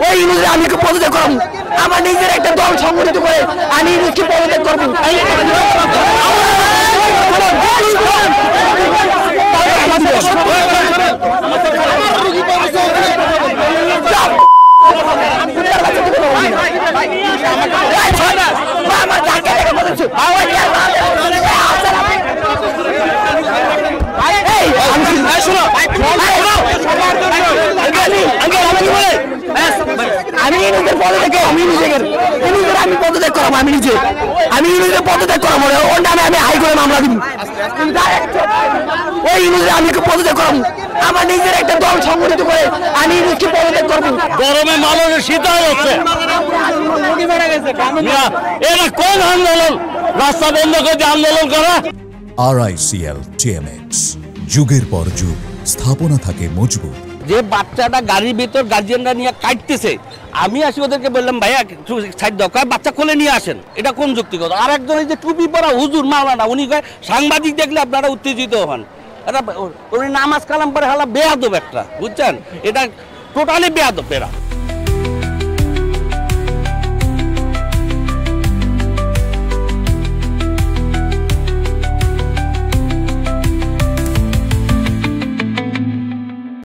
ওই ইউনুসকে আমি পদত্যাগ করবো। আমার নিজের একটা দল সংগঠিত করে আমি ইউনুসকে পদত্যাগ করবো। আমি নিজের পদত্যাগ আমি পদত্যাগ করাবো। আমি নিজের পদত্যাগ করাবো। ওর নামে আমি হাইকোর্টে মামলা দিব। ওই ইউনুসকে আমি পদত্যাগ করাবো। আমার নিজের একটা দল সংগঠিত করে আমি ইউনুসকে পদত্যাগ করবো। গরমে মানুষের শীতল হচ্ছে। এটা কোন আন্দোলন? রাস্তা বন্ধ করে আন্দোলন করা। RICL TMX, যুগের পর যুগ স্থাপনা থাকে মজবুত। যে বাচ্চাটা গাড়ির ভিতর গার্জিয়ানরা নিয়ে কাটতেছে, আমি আসি ওদেরকে বললাম ভাইয়া সাইড দাও, বাচ্চা কোলে নিয়ে আসেন। এটা কোন যুক্তিগত? আর একজন এই যে টুপি পরা হুজুর মাওলানা, উনি কয় সাংবাদিক দেখলে আপনারা উত্তেজিত হন। এটা উনি নামাজ কালাম পরে হালা বেয়াদব একটা, বুঝছেন? এটা টোটালি বেয়াদব এরা।